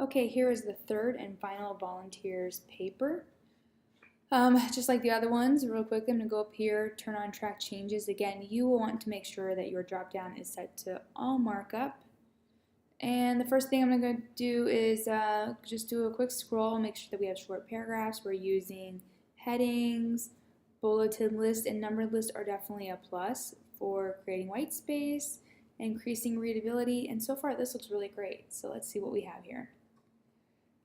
Okay, here is the third and final volunteers paper. Just like the other ones, real quick, I'm going to go up here, turn on track changes. Again, you will want to make sure that your drop down is set to all markup. And the first thing I'm going to do is just do a quick scroll, make sure that we have short paragraphs. We're using headings, bulleted list, and numbered list are definitely a plus for creating white space, increasing readability, and so far this looks really great. So let's see what we have here.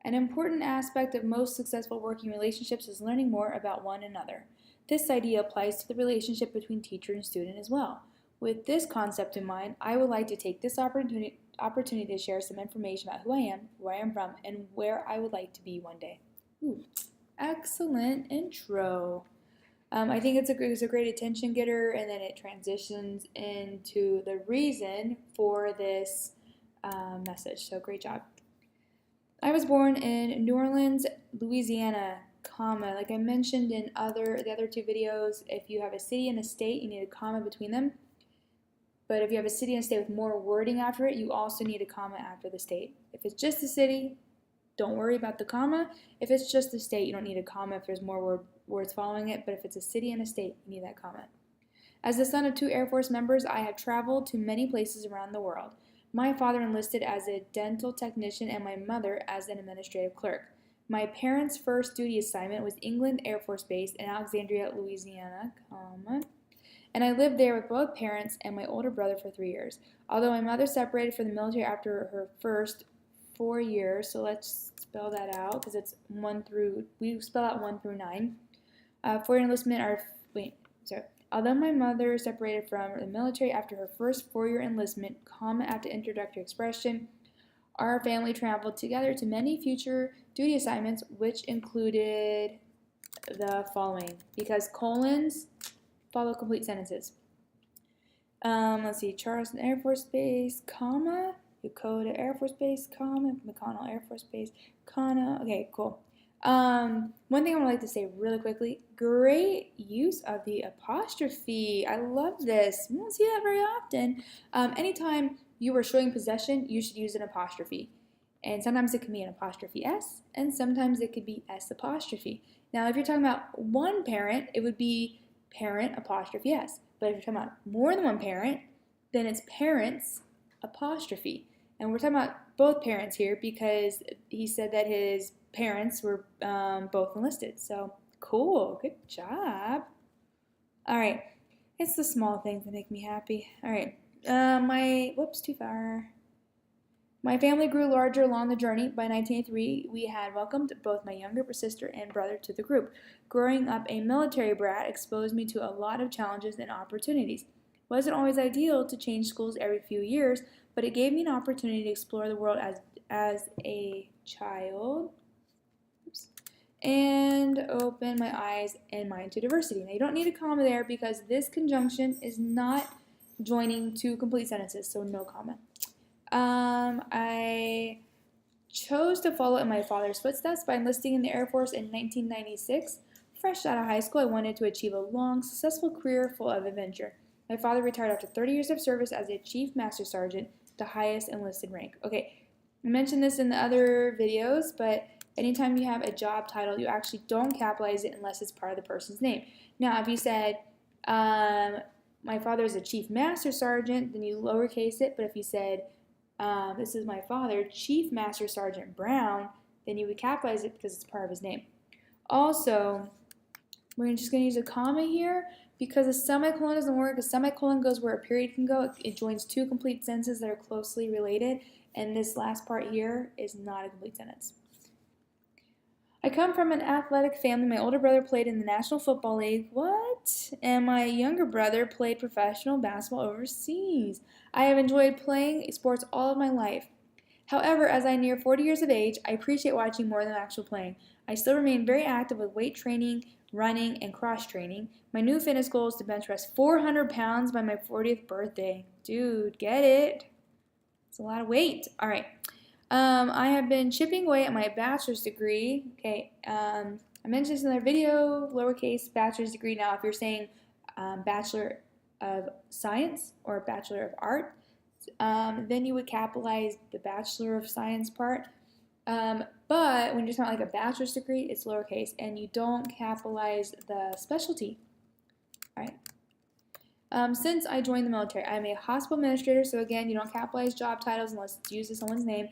An important aspect of most successful working relationships is learning more about one another. This idea applies to the relationship between teacher and student as well. With this concept in mind, I would like to take this opportunity to share some information about who I am, where I am from, and where I would like to be one day. Ooh, excellent intro. I think it's a great attention getter, and then it transitions into the reason for this message. So great job. I was born in New Orleans, Louisiana, like I mentioned in the other two videos, if you have a city and a state, you need a comma between them. But if you have a city and a state with more wording after it, you also need a comma after the state. If it's just a city, don't worry about the comma. If it's just a state, you don't need a comma if there's more words following it. But if it's a city and a state, you need that comma. As the son of 2 Air Force members, I have traveled to many places around the world. My father enlisted as a dental technician and my mother as an administrative clerk. My parents' first duty assignment was England Air Force Base in Alexandria, Louisiana, and I lived there with both parents and my older brother for 3 years. Although my mother separated from the military after her first 4 years, so let's spell that out because it's we spell out 1 through 9. For enlistment Although my mother separated from the military after her first 4-year enlistment, comma after introductory expression, our family traveled together to many future duty assignments, which included the following, because colons follow complete sentences. Let's see, Charleston Air Force Base, comma, Yokota Air Force Base, comma, McConnell Air Force Base, comma. Okay, cool. One thing I would like to say really quickly, great use of the apostrophe. I love this. You don't see that very often. Anytime you are showing possession, you should use an apostrophe. And sometimes it can be an apostrophe S, and sometimes it could be S apostrophe. Now, if you're talking about one parent, it would be parent apostrophe S. But if you're talking about more than one parent, then it's parents apostrophe. And we're talking about both parents here because he said that his parents were both enlisted. So cool, good job. All right, it's the small things that make me happy. All right, too far. My family grew larger along the journey. By 1983, we had welcomed both my younger sister and brother to the group. Growing up a military brat exposed me to a lot of challenges and opportunities. It wasn't always ideal to change schools every few years, but it gave me an opportunity to explore the world as a child. And open my eyes and mind to diversity. Now, you don't need a comma there because this conjunction is not joining two complete sentences, so no comma. I chose to follow in my father's footsteps by enlisting in the Air Force in 1996. Fresh out of high school, I wanted to achieve a long, successful career full of adventure. My father retired after 30 years of service as a Chief Master Sergeant, the highest enlisted rank. Okay, I mentioned this in the other videos, but anytime you have a job title, you actually don't capitalize it unless it's part of the person's name. Now, if you said, my father is a Chief Master Sergeant, then you lowercase it, but if you said, this is my father, Chief Master Sergeant Brown, then you would capitalize it because it's part of his name. Also, we're just going to use a comma here because a semicolon doesn't work. A semicolon goes where a period can go. It joins two complete sentences that are closely related, and this last part here is not a complete sentence. I come from an athletic family. My older brother played in the National Football League. What? And my younger brother played professional basketball overseas. I have enjoyed playing sports all of my life. However, as I near 40 years of age, I appreciate watching more than actual playing. I still remain very active with weight training, running, and cross training. My new fitness goal is to bench press 400 pounds by my 40th birthday. Dude, get it? It's a lot of weight. All right. I have been chipping away at my bachelor's degree. Okay, I mentioned this in another video, lowercase bachelor's degree. Now, if you're saying Bachelor of Science or Bachelor of Art, then you would capitalize the Bachelor of Science part. But when you're talking like a bachelor's degree, it's lowercase, and you don't capitalize the specialty. All right. Since I joined the military, I'm a hospital administrator, so again, you don't capitalize job titles unless it's used as someone's name.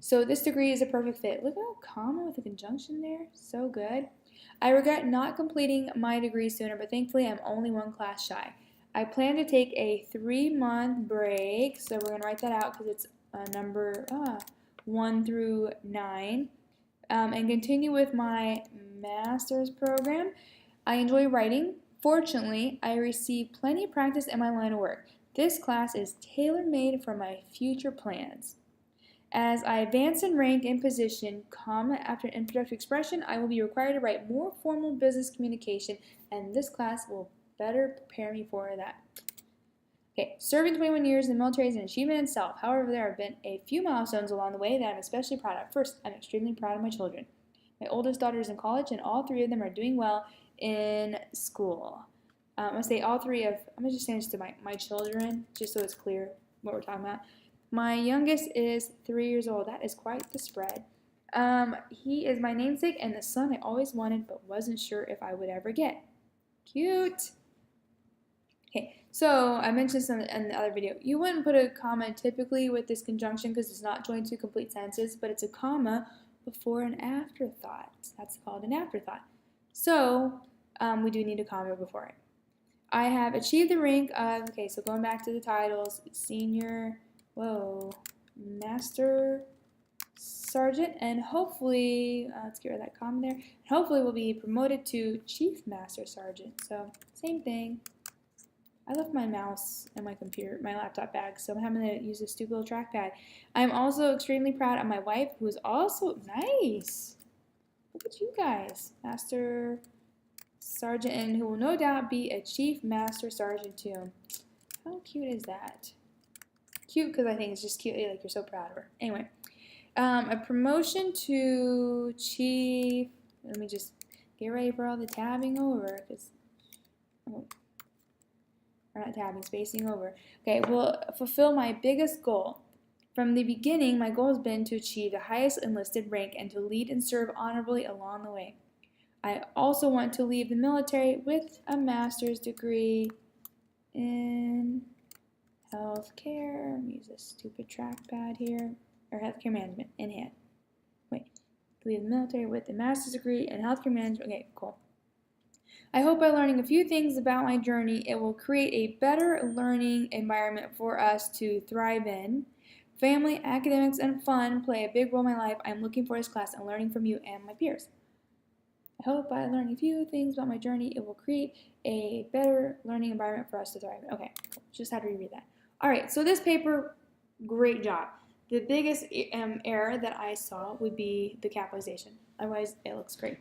So this degree is a perfect fit. Look at a comma with a conjunction there. So good. I regret not completing my degree sooner, but thankfully I'm only one class shy. I plan to take a 3-month break, so we're going to write that out because it's number 1 through 9, and continue with my master's program. I enjoy writing. Fortunately, I receive plenty of practice in my line of work. This class is tailor-made for my future plans. As I advance in rank and position, comma after an introductory expression, I will be required to write more formal business communication, and this class will better prepare me for that. Okay, serving 21 years in the military is an achievement in itself. However, there have been a few milestones along the way that I'm especially proud of. First, I'm extremely proud of my children. My oldest daughter is in college, and all 3 of them are doing well in school. I'm going to say all 3 of, I'm going to just change to my children, just so it's clear what we're talking about. My youngest is 3 years old. That is quite the spread. He is my namesake and the son I always wanted but wasn't sure if I would ever get. Cute. Okay, so I mentioned this in the other video. You wouldn't put a comma typically with this conjunction because it's not joined to complete sentences, but it's a comma before an afterthought. That's called an afterthought. So we do need a comma before it. I have achieved the rank of, okay, so going back to the titles, senior, master sergeant, and hopefully, let's get rid of that comma there, and hopefully we'll be promoted to chief master sergeant. So same thing. I left my mouse and my computer, my laptop bag, so I'm having to use a stupid little trackpad. I'm also extremely proud of my wife, who is also nice. Look at you guys. Master sergeant, and who will no doubt be a chief master sergeant too. How cute is that? Cute because I think it's just cute, like you're so proud of her. Anyway, a promotion to chief. Let me just get ready for all the tabbing over, because or not tabbing, spacing over. Okay, will fulfill my biggest goal. From the beginning, my goal has been to achieve the highest enlisted rank and to lead and serve honorably along the way. I also want to leave the military with a master's degree in healthcare. Let me use this stupid trackpad here. Or healthcare management in hand. Wait. Leave the military with a master's degree in healthcare management. Okay, cool. I hope by learning a few things about my journey, it will create a better learning environment for us to thrive in. Family, academics, and fun play a big role in my life. I'm looking for this class and learning from you and my peers. I hope by learning a few things about my journey, it will create a better learning environment for us to thrive in. Okay, cool. Just had to reread that. All right, so this paper, great job. The biggest error that I saw would be the capitalization. Otherwise, it looks great.